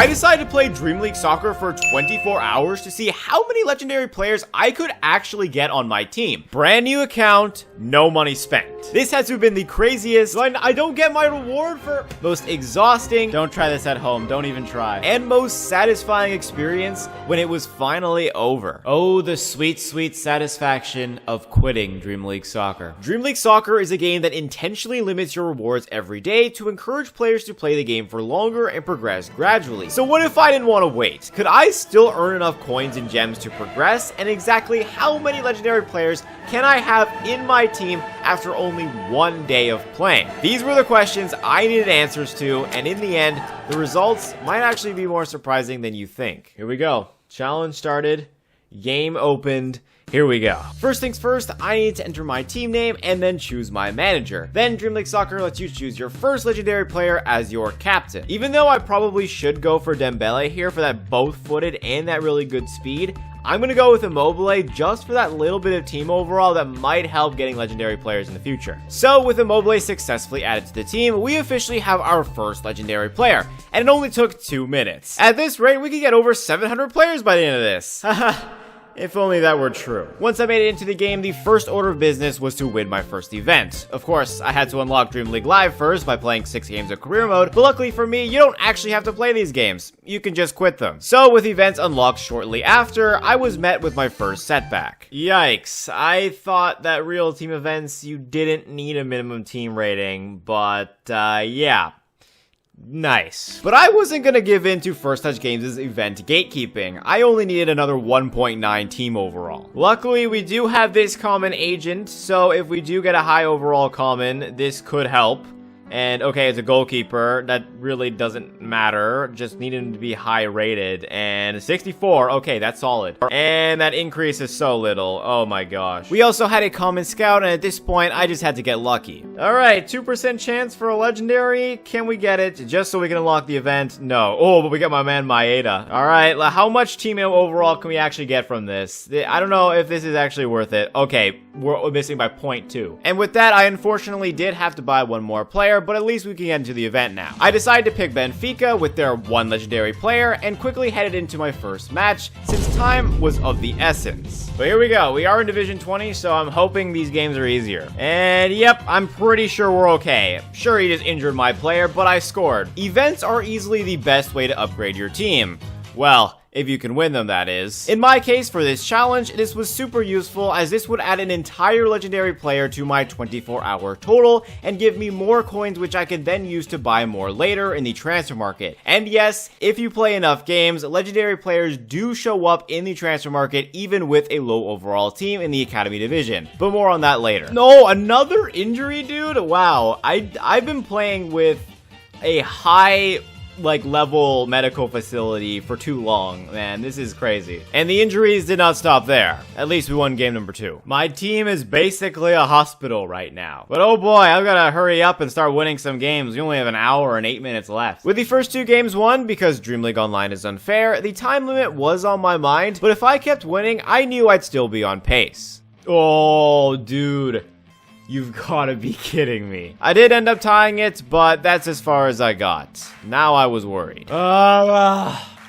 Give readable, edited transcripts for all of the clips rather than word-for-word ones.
I decided to play Dream League Soccer for 24 hours to see how many legendary players I could actually get on my team. Brand new account, no money spent. This has to have been the craziest, I don't get my reward for most exhausting, don't try this at home, don't even try, and most satisfying experience when it was finally over. Oh, the sweet, sweet satisfaction of quitting Dream League Soccer. Dream League Soccer is a game that intentionally limits your rewards every day to encourage players to play the game for longer and progress gradually. So what if I didn't want to wait? Could I still earn enough coins and gems to progress? And exactly how many legendary players can I have in my team after only 1 day of playing? These were the questions I needed answers to, and in the end, the results might actually be more surprising than you think. Here we go. Challenge started. Game opened. Here we go. First things first, I need to enter my team name and then choose my manager. Then Dream League Soccer lets you choose your first legendary player as your captain. Even though I probably should go for Dembele here for that both-footed and that really good speed, I'm going to go with Immobile just for that little bit of team overall that might help getting legendary players in the future. So with Immobile successfully added to the team, we officially have our first legendary player, and it only took 2 minutes. At this rate, we could get over 700 players by the end of this. Haha. If only that were true. Once I made it into the game, the first order of business was to win my first event. Of course, I had to unlock Dream League Live first by playing 6 games of career mode, but luckily for me, you don't actually have to play these games. You can just quit them. So with events unlocked shortly after, I was met with my first setback. Yikes, I thought that real team events, you didn't need a minimum team rating, but yeah. Nice. But I wasn't gonna give in to First Touch Games' event gatekeeping. I only needed another 1.9 team overall. Luckily, we do have this common agent, so if we do get a high overall common, this could help. And okay, it's a goalkeeper. That really doesn't matter. Just need him to be high rated. And 64. Okay, that's solid. And that increase is so little. Oh my gosh. We also had a common scout, and at this point, I just had to get lucky. All right, 2% chance for a legendary. Can we get it just so we can unlock the event? No. Oh, but we got my man Maeda. All right, how much team overall can we actually get from this? I don't know if this is actually worth it. Okay, we're missing by 0.2. And with that, I unfortunately did have to buy one more player, but at least we can get into the event now. I decided to pick Benfica with their one legendary player and quickly headed into my first match since time was of the essence. But here we go. We are in Division 20, so I'm hoping these games are easier. And yep, I'm pretty sure we're okay. Sure, he just injured my player, but I scored. Events are easily the best way to upgrade your team. Well, if you can win them, that is. In my case, for this challenge, this was super useful as this would add an entire legendary player to my 24-hour total and give me more coins which I could then use to buy more later in the transfer market. And yes, if you play enough games, legendary players do show up in the transfer market even with a low overall team in the Academy Division. But more on that later. No, another injury, dude? Wow, I've been playing with a high level medical facility for too long, man. This is crazy. And the injuries did not stop there. At least we won game number 2. My team is basically a hospital right now. But oh boy, I've got to hurry up and start winning some games. We only have an hour and 8 minutes left. With the first 2 games won, because Dream League Online is unfair, the time limit was on my mind, but if I kept winning, I knew I'd still be on pace. Oh, dude. You've gotta be kidding me. I did end up tying it, but that's as far as I got. Now I was worried.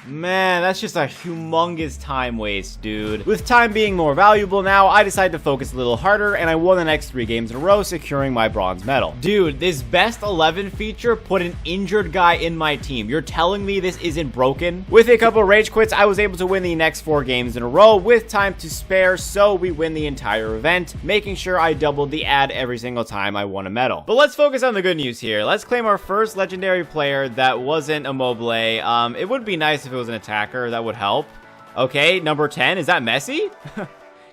Man, that's just a humongous time waste, dude. With time being more valuable now, I decided to focus a little harder, and I won the next 3 games in a row, securing my bronze medal. Dude, this best 11 feature put an injured guy in my team. You're telling me this isn't broken? With a couple rage quits, I was able to win the next 4 games in a row with time to spare, so we win the entire event, making sure I doubled the ad every single time I won a medal. But let's focus on the good news here. Let's claim our first legendary player that wasn't Immobile. It would be nice if it was an attacker. That would help. Okay, number 10. Is that Messi?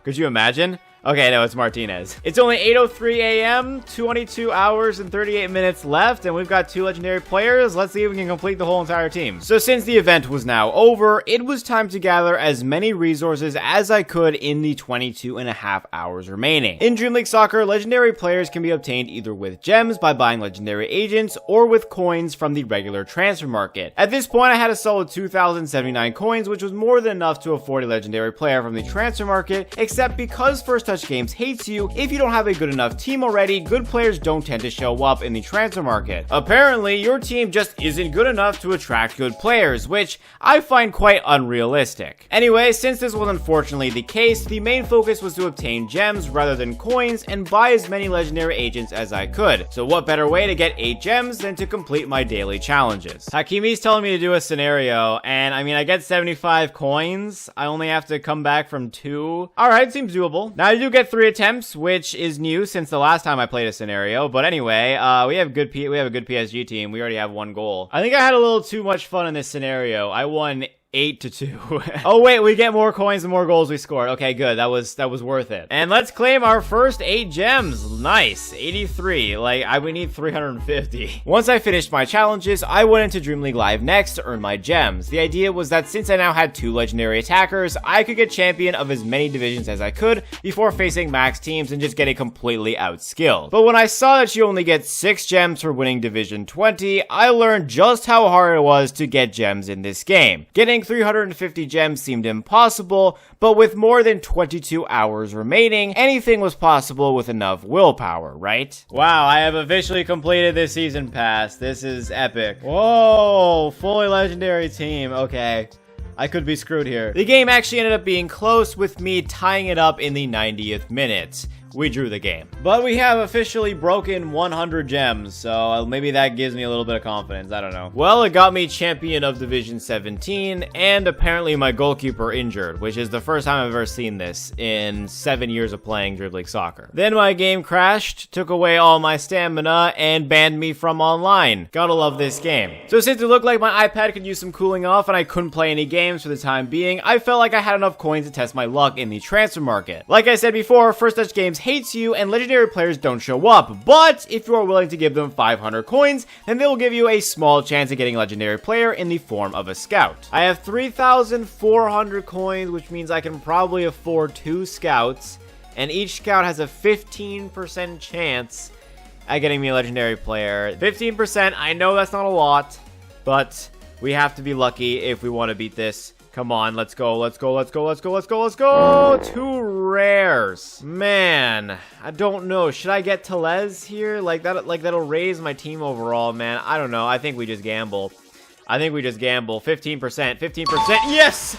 Could you imagine? Okay, no, it's Martinez. It's only 8:03 a.m., 22 hours and 38 minutes left, and we've got 2 legendary players. Let's see if we can complete the whole entire team. So since the event was now over, it was time to gather as many resources as I could in the 22.5 hours remaining. In Dream League Soccer, legendary players can be obtained either with gems by buying legendary agents or with coins from the regular transfer market. At this point, I had a solid 2,079 coins, which was more than enough to afford a legendary player from the transfer market, except because First Touch Games hates you. If you don't have a good enough team already, good players don't tend to show up in the transfer market. Apparently, your team just isn't good enough to attract good players, which I find quite unrealistic. Anyway, since this was unfortunately the case, the main focus was to obtain gems rather than coins and buy as many legendary agents as I could. So what better way to get 8 gems than to complete my daily challenges? Hakimi's telling me to do a scenario, and I mean, I get 75 coins. I only have to come back from 2. Alright, seems doable. Now I do get 3 attempts, which is new since the last time I played a scenario. But anyway, we have a good PSG team. We already have 1 goal. I think I had a little too much fun in this scenario. I won 8-2. Oh wait, we get more coins the more goals we scored. Okay, good. That was worth it. And let's claim our first 8 gems. Nice. 83. Like, we need 350. Once I finished my challenges, I went into Dream League Live next to earn my gems. The idea was that since I now had 2 legendary attackers, I could get champion of as many divisions as I could before facing max teams and just getting completely outskilled. But when I saw that you only get 6 gems for winning Division 20, I learned just how hard it was to get gems in this game. Getting 350 gems seemed impossible, but with more than 22 hours remaining, anything was possible with enough willpower, right? Wow, I have officially completed this season pass. This is epic. Whoa, fully legendary team. Okay. I could be screwed here. The game actually ended up being close, with me tying it up in the 90th minute. We drew the game. But we have officially broken 100 gems, so maybe that gives me a little bit of confidence. I don't know. Well, it got me champion of Division 17, and apparently my goalkeeper injured, which is the first time I've ever seen this in 7 years of playing Dream League Soccer. Then my game crashed, took away all my stamina, and banned me from online. Gotta love this game. So since it looked like my iPad could use some cooling off and I couldn't play any games for the time being, I felt like I had enough coins to test my luck in the transfer market. Like I said before, First Touch Games hates you and legendary players don't show up, but if you are willing to give them 500 coins, then they will give you a small chance of getting a legendary player in the form of a scout. I have 3,400 coins, which means I can probably afford 2 scouts, and each scout has a 15% chance at getting me a legendary player. 15%, I know that's not a lot, but we have to be lucky if we want to beat this. Come on, let's go, let's go, let's go, let's go, let's go, let's go! 2 rares. Man, I don't know. Should I get Tellez here? That'll raise my team overall, man. I don't know. I think we just gamble. 15%, 15%. Yes!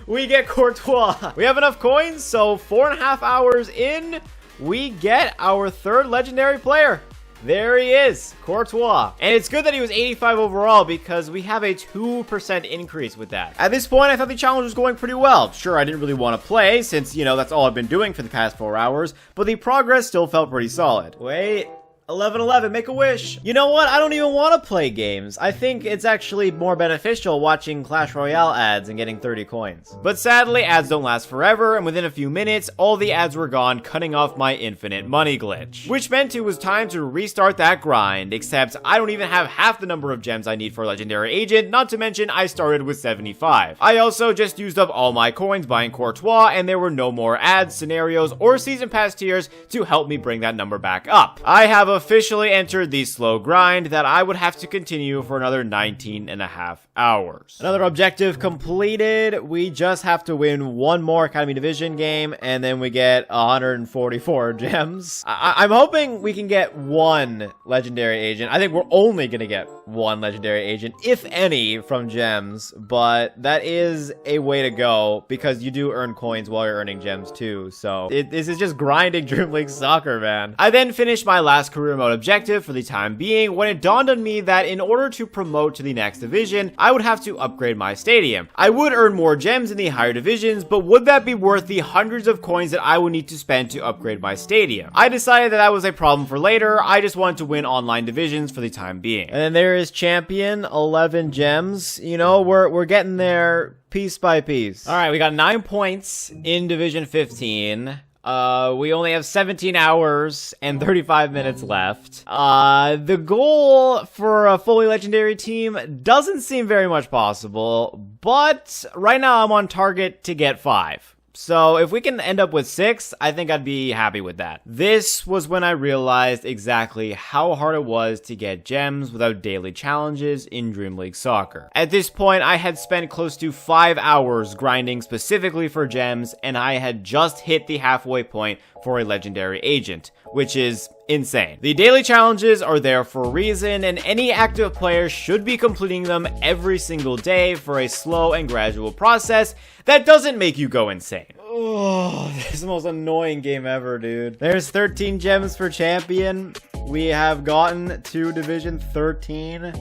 We get Courtois. We have enough coins, so 4.5 hours in, we get our 3rd legendary player. There he is, Courtois. And it's good that he was 85 overall because we have a 2% increase with that. At this point, I thought the challenge was going pretty well. Sure, I didn't really want to play since, you know, that's all I've been doing for the past 4 hours, but the progress still felt pretty solid. Wait. 11-11, make a wish. You know what? I don't even want to play games. I think it's actually more beneficial watching Clash Royale ads and getting 30 coins. But sadly, ads don't last forever, and within a few minutes, all the ads were gone, cutting off my infinite money glitch. Which meant it was time to restart that grind, except I don't even have half the number of gems I need for a legendary agent, not to mention I started with 75. I also just used up all my coins buying Courtois, and there were no more ads, scenarios, or season pass tiers to help me bring that number back up. I have officially entered the slow grind that I would have to continue for another 19.5 hours. Another objective completed. We just have to win 1 more Academy Division game, and then we get 144 gems. I'm hoping we can get 1 legendary agent. I think we're only gonna get 1 legendary agent, if any, from gems, but that is a way to go because you do earn coins while you're earning gems too. So this is just grinding Dream League Soccer, man. I then finished my last career mode objective for the time being when it dawned on me that in order to promote to the next division, I would have to upgrade my stadium. I would earn more gems in the higher divisions, but would that be worth the hundreds of coins that I would need to spend to upgrade my stadium? I decided that was a problem for later. I just wanted to win online divisions for the time being. And then there is champion, 11 gems. You know, we're getting there piece by piece. All right, we got 9 points in Division 15. We only have 17 hours and 35 minutes left. The goal for a fully legendary team doesn't seem very much possible, but right now I'm on target to get 5. So if we can end up with 6, I think I'd be happy with that. This was when I realized exactly how hard it was to get gems without daily challenges in Dream League Soccer. At this point, I had spent close to 5 hours grinding specifically for gems, and I had just hit the halfway point for a legendary agent, which is insane. The daily challenges are there for a reason, and any active player should be completing them every single day for a slow and gradual process that doesn't make you go insane. Oh, this is the most annoying game ever, dude. There's 13 gems for champion. We have gotten to Division 13,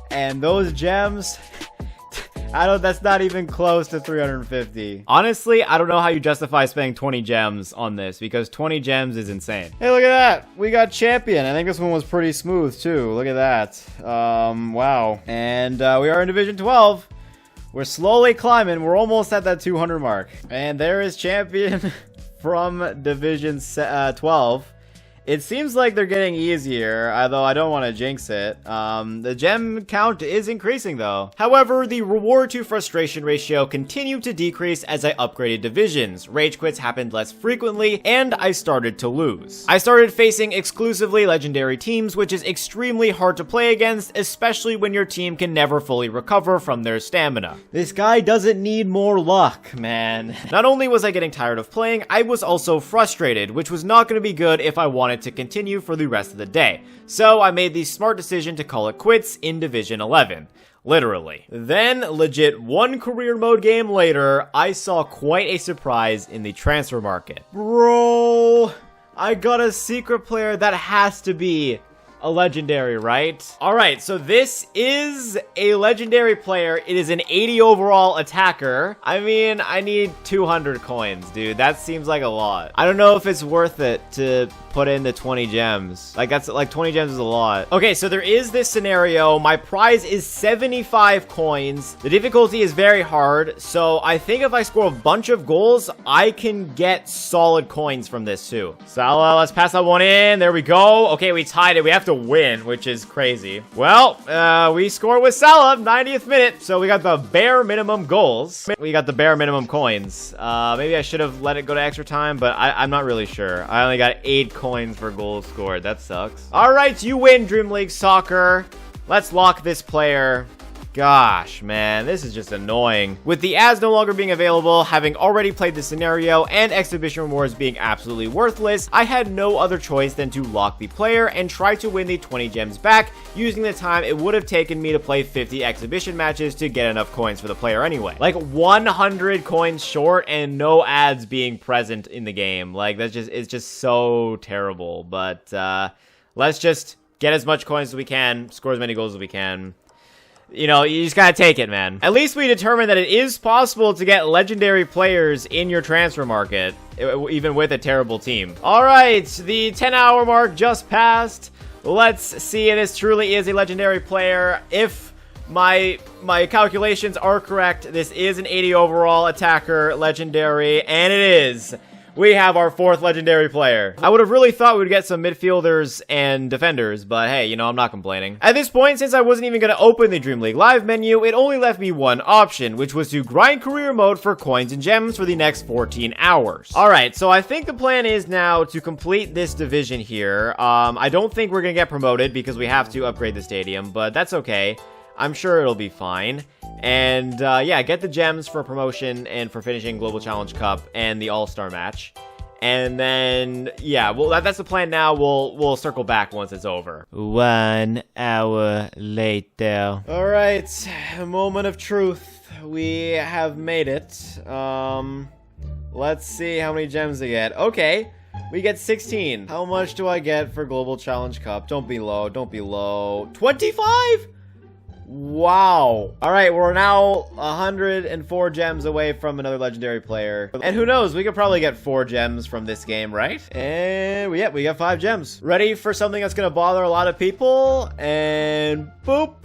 and those gems... that's not even close to 350. Honestly, I don't know how you justify spending 20 gems on this, because 20 gems is insane. Hey, look at that. We got champion. I think this one was pretty smooth, too. Look at that. Wow. And we are in Division 12. We're slowly climbing. We're almost at that 200 mark. And there is champion from Division 12. It seems like they're getting easier, although I don't want to jinx it. The gem count is increasing, though. However, the reward to frustration ratio continued to decrease as I upgraded divisions. Rage quits happened less frequently, and I started to lose. I started facing exclusively legendary teams, which is extremely hard to play against, especially when your team can never fully recover from their stamina. This guy doesn't need more luck, man. Not only was I getting tired of playing, I was also frustrated, which was not going to be good if I wanted to continue for the rest of the day. So I made the smart decision to call it quits in Division 11. Literally. Then, legit 1 career mode game later, I saw quite a surprise in the transfer market. Bro, I got a secret player that has to be a legendary, right? Alright, so this is a legendary player. It is an 80 overall attacker. I mean, I need 200 coins, dude. That seems like a lot. I don't know if it's worth it to put in the 20 gems. Like, that's like 20 gems is a lot. Okay, so there is this scenario. My prize is 75 coins. The difficulty is very hard, so I think if I score a bunch of goals, I can get solid coins from this too. Salah, let's pass that one in. There we go. Okay, we tied it. We have to win, which is crazy. Well, we scored with Salah, 90th minute, so we got the bare minimum goals. We got the bare minimum coins. Maybe I should have let it go to extra time, but I'm not really sure. I only got 8 coins for goals scored. That sucks. All right, you win, Dream League Soccer. Let's lock this player. Gosh, man, this is just annoying. With the ads no longer being available, having already played the scenario, and exhibition rewards being absolutely worthless, I had no other choice than to lock the player and try to win the 20 gems back, using the time it would have taken me to play 50 exhibition matches to get enough coins for the player anyway. Like 100 coins short and no ads being present in the game. Like, it's just so terrible. But let's just get as much coins as we can, score as many goals as we can. You know, you just gotta take it, man. At least we determined that it is possible to get legendary players in your transfer market, even with a terrible team. All right, the 10-hour mark just passed. Let's see if this truly is a legendary player. If my calculations are correct, this is an 80 overall attacker legendary, and it is. We have our 4th legendary player. I would have really thought we would get some midfielders and defenders, but hey, you know, I'm not complaining. At this point, since I wasn't even going to open the Dream League Live menu, it only left me one option, which was to grind career mode for coins and gems for the next 14 hours. Alright, so I think the plan is now to complete this division here. I don't think we're going to get promoted because we have to upgrade the stadium, but that's okay. I'm sure it'll be fine. And yeah, get the gems for promotion and for finishing Global Challenge Cup and the All-Star match. And then, yeah, well, that's the plan now. We'll circle back once it's over. 1 hour later. All right, a moment of truth. We have made it. Let's see how many gems I get. Okay, we get 16. How much do I get for Global Challenge Cup? Don't be low. Don't be low. 25? Wow. All right, we're now 104 gems away from another legendary player. And who knows, we could probably get 4 gems from this game, right? And yeah, we got 5 gems. Ready for something that's gonna bother a lot of people? And boop.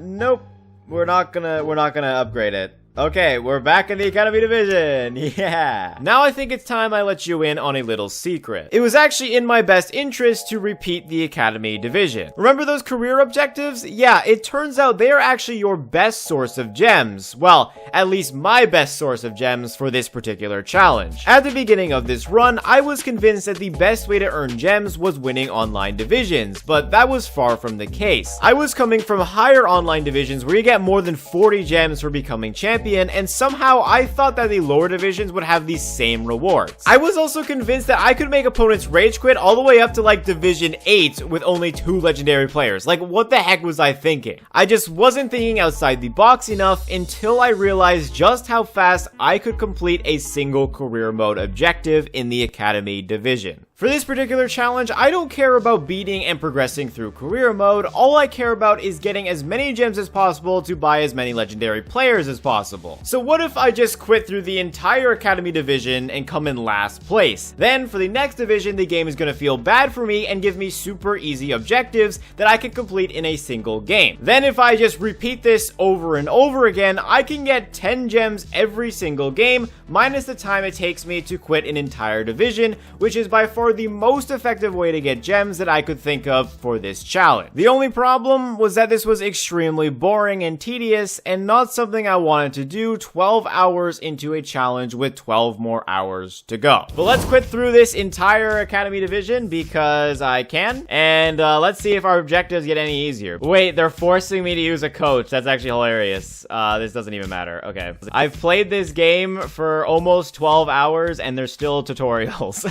Nope. We're not gonna upgrade it. Okay, we're back in the Academy Division. Yeah. Now I think it's time I let you in on a little secret. It was actually in my best interest to repeat the Academy Division. Remember those career objectives? Yeah, it turns out they are actually your best source of gems. Well, at least my best source of gems for this particular challenge. At the beginning of this run, I was convinced that the best way to earn gems was winning online divisions, but that was far from the case. I was coming from higher online divisions where you get more than 40 gems for becoming champion, and somehow I thought that the lower divisions would have these same rewards. I was also convinced that I could make opponents rage quit all the way up to like Division 8 with only 2 legendary players. Like, what the heck was I thinking? I just wasn't thinking outside the box enough until I realized just how fast I could complete a single career mode objective in the Academy Division. For this particular challenge, I don't care about beating and progressing through career mode. All I care about is getting as many gems as possible to buy as many legendary players as possible. So what if I just quit through the entire Academy Division and come in last place? Then for the next division, the game is going to feel bad for me and give me super easy objectives that I can complete in a single game. Then if I just repeat this over and over again, I can get 10 gems every single game, minus the time it takes me to quit an entire division, which is by far the most effective way to get gems that I could think of for this challenge. The only problem was that this was extremely boring and tedious and not something I wanted to do 12 hours into a challenge with 12 more hours to go. But let's quit through this entire Academy Division because I can, and let's see if our objectives get any easier. Wait, they're forcing me to use a coach. That's actually hilarious. This doesn't even matter. Okay. I've played this game for almost 12 hours and there's still tutorials.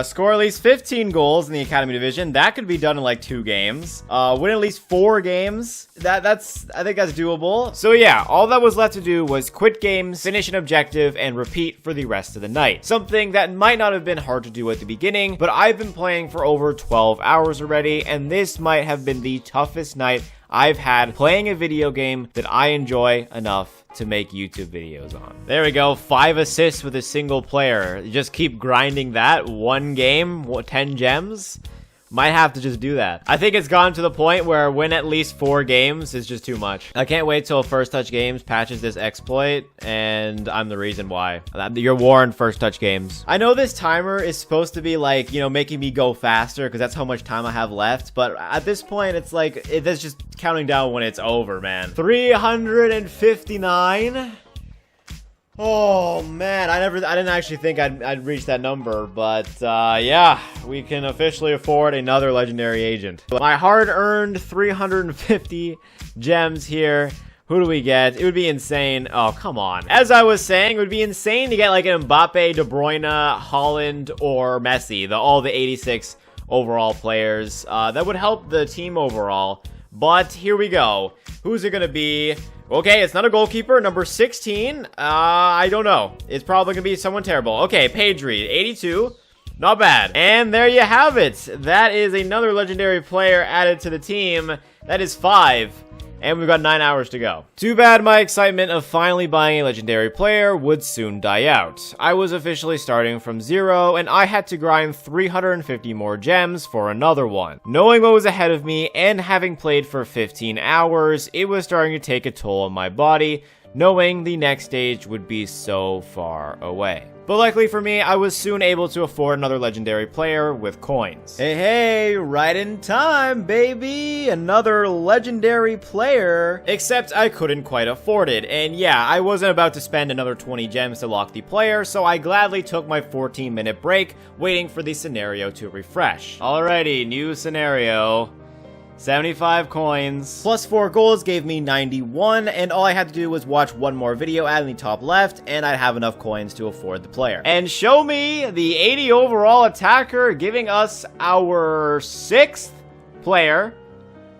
Score at least 15 goals in the Academy Division. That could be done in like 2 games. Win at least 4 games. I think that's doable. So yeah, all that was left to do was quit games, finish an objective, and repeat for the rest of the night. Something that might not have been hard to do at the beginning, but I've been playing for over 12 hours already, and this might have been the toughest night I've had playing a video game that I enjoy enough to make YouTube videos on. There we go, 5 assists with a single player. You just keep grinding that, 1 game, 10 gems. Might have to just do that. I think it's gotten to the point where win at least 4 games is just too much. I can't wait till First Touch Games patches this exploit, and I'm the reason why. You're warned, First Touch Games. I know this timer is supposed to be like, you know, making me go faster because that's how much time I have left, but at this point, it's like, it's just counting down when it's over, man. 359. Oh man, I didn't actually think I'd reach that number, but yeah, we can officially afford another legendary agent. My hard-earned 350 gems here. Who do we get? It would be insane. Oh, come on. As I was saying, it would be insane to get like an Mbappe, De Bruyne, Holland, or Messi, all the 86 overall players. That would help the team overall. But here we go. Who's it gonna be? Okay, it's not a goalkeeper. Number 16. I don't know. It's probably gonna be someone terrible. Okay, Pedri, 82. Not bad. And there you have it. That is another legendary player added to the team. That is 5. And we've got 9 hours to go. Too bad my excitement of finally buying a legendary player would soon die out. I was officially starting from 0, and I had to grind 350 more gems for another one. Knowing what was ahead of me, and having played for 15 hours, it was starting to take a toll on my body, knowing the next stage would be so far away. But luckily for me, I was soon able to afford another legendary player with coins. Hey, right in time, baby! Another legendary player. Except I couldn't quite afford it. And yeah, I wasn't about to spend another 20 gems to lock the player, so I gladly took my 14-minute break, waiting for the scenario to refresh. Alrighty, new scenario. 75 coins plus 4 goals gave me 91, and all I had to do was watch one more video ad in the top left, and I'd have enough coins to afford the player. And show me the 80 overall attacker, giving us our 6th player.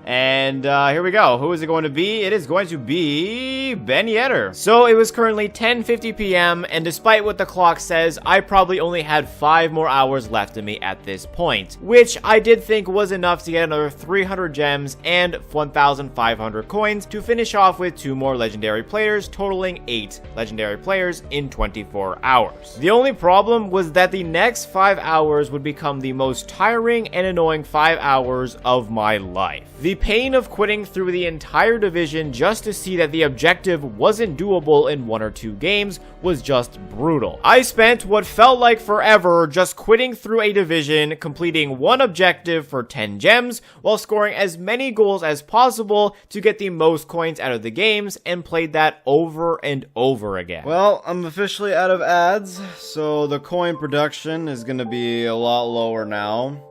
And here we go. Who is it going to be? It is going to be Ben Yedder. So it was currently 10:50 p.m. and despite what the clock says, I probably only had 5 more hours left in me at this point, which I did think was enough to get another 300 gems and 1,500 coins to finish off with 2 more legendary players, totaling 8 legendary players in 24 hours. The only problem was that the next 5 hours would become the most tiring and annoying 5 hours of my life. The the pain of quitting through the entire division just to see that the objective wasn't doable in 1 or 2 games was just brutal. I spent what felt like forever just quitting through a division, completing one objective for 10 gems, while scoring as many goals as possible to get the most coins out of the games, and played that over and over again. Well, I'm officially out of ads, so the coin production is gonna be a lot lower now.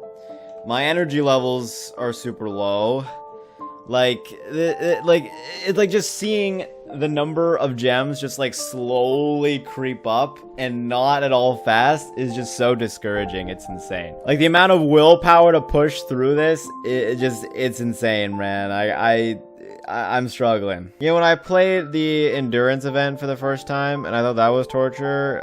My energy levels are super low. It's like just seeing the number of gems just like slowly creep up and not at all fast is just so discouraging. It's insane. Like the amount of willpower to push through this, it's insane, man. I'm struggling. You know, when I played the endurance event for the first time and I thought that was torture,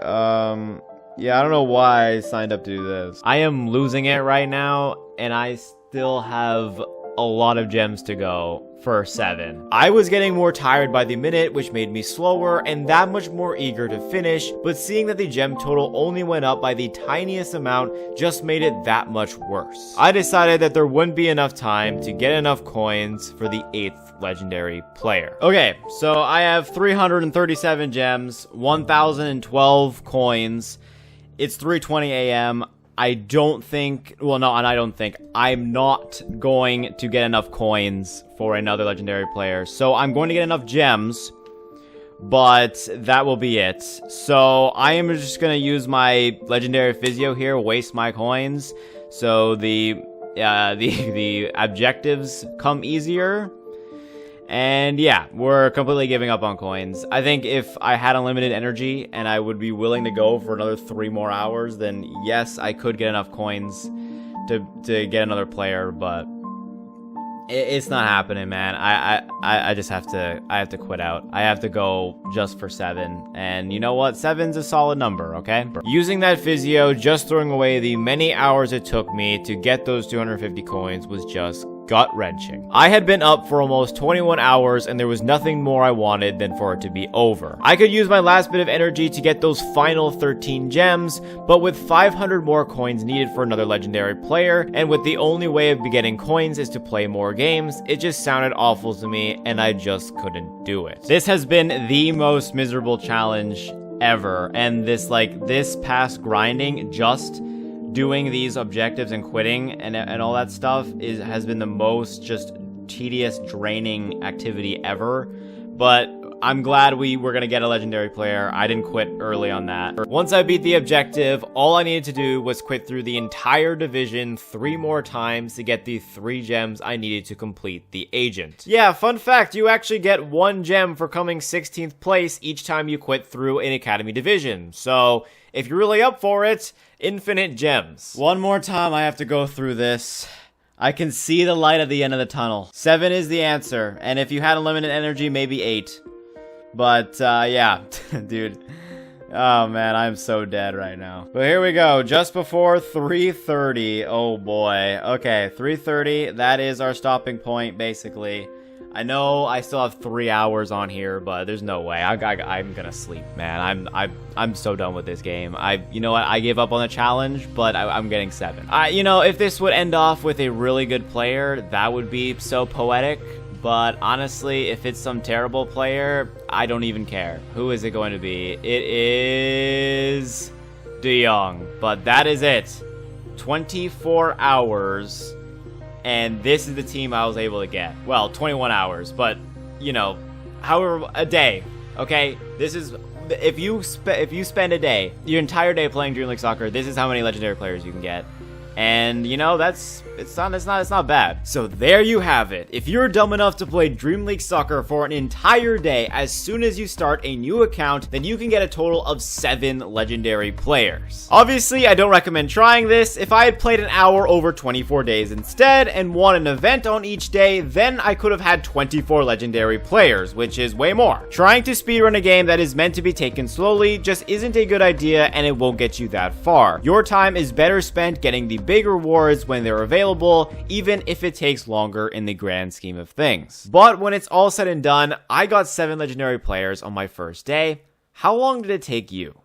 yeah, I don't know why I signed up to do this. I am losing it right now, and I still have a lot of gems to go for 7. I was getting more tired by the minute, which made me slower and that much more eager to finish, but seeing that the gem total only went up by the tiniest amount just made it that much worse. I decided that there wouldn't be enough time to get enough coins for the 8th legendary player. Okay, so I have 337 gems, 1,012 coins. It's 3:20 a.m. I'm not going to get enough coins for another legendary player. So I'm going to get enough gems, but that will be it. So I am just going to use my legendary physio here, waste my coins. So the objectives come easier. And yeah, we're completely giving up on coins. I think if I had unlimited energy and I would be willing to go for another 3 more hours, then yes, I could get enough coins to get another player, but it's not happening, man. I just have to quit out. I have to go just for 7. And you know what? 7's a solid number, okay? Using that physio, just throwing away the many hours it took me to get those 250 coins was just gut-wrenching. I had been up for almost 21 hours and there was nothing more I wanted than for it to be over. I could use my last bit of energy to get those final 13 gems, but with 500 more coins needed for another legendary player, and with the only way of getting coins is to play more games, it just sounded awful to me and I just couldn't do it. This has been the most miserable challenge ever, and this past grinding, just doing these objectives and quitting and all that stuff has been the most just tedious, draining activity ever. But I'm glad we were gonna get a legendary player. I didn't quit early on that. Once I beat the objective, all I needed to do was quit through the entire division 3 more times to get the 3 gems I needed to complete the agent. Yeah, fun fact, you actually get 1 gem for coming 16th place each time you quit through an academy division. So if you're really up for it, infinite gems. One more time I have to go through this. I can see the light at the end of the tunnel. 7 is the answer, and if you had unlimited energy, maybe 8. But, yeah, dude. Oh, man, I'm so dead right now. But here we go, just before 3:30. Oh, boy. Okay, 3:30, that is our stopping point, basically. I know I still have 3 hours on here, but there's no way. I'm gonna sleep, man. I'm so done with this game. You know what? I gave up on the challenge, but I'm getting 7. You know, if this would end off with a really good player, that would be so poetic. But honestly, if it's some terrible player, I don't even care. Who is it going to be? It is De Jong. But that is it. 24 hours. And this is the team I was able to get. Well, 21 hours, but, you know, however, a day, okay? This is, if you spend a day, your entire day playing Dream League Soccer, this is how many legendary players you can get. And, you know, it's not bad. So there you have it. If you're dumb enough to play Dream League Soccer for an entire day as soon as you start a new account, then you can get a total of 7 legendary players. Obviously, I don't recommend trying this. If I had played an hour over 24 days instead and won an event on each day, then I could have had 24 legendary players, which is way more. Trying to speedrun a game that is meant to be taken slowly just isn't a good idea, and it won't get you that far. Your time is better spent getting the big rewards when they're available, even if it takes longer in the grand scheme of things. But when it's all said and done, I got 7 legendary players on my first day. How long did it take you?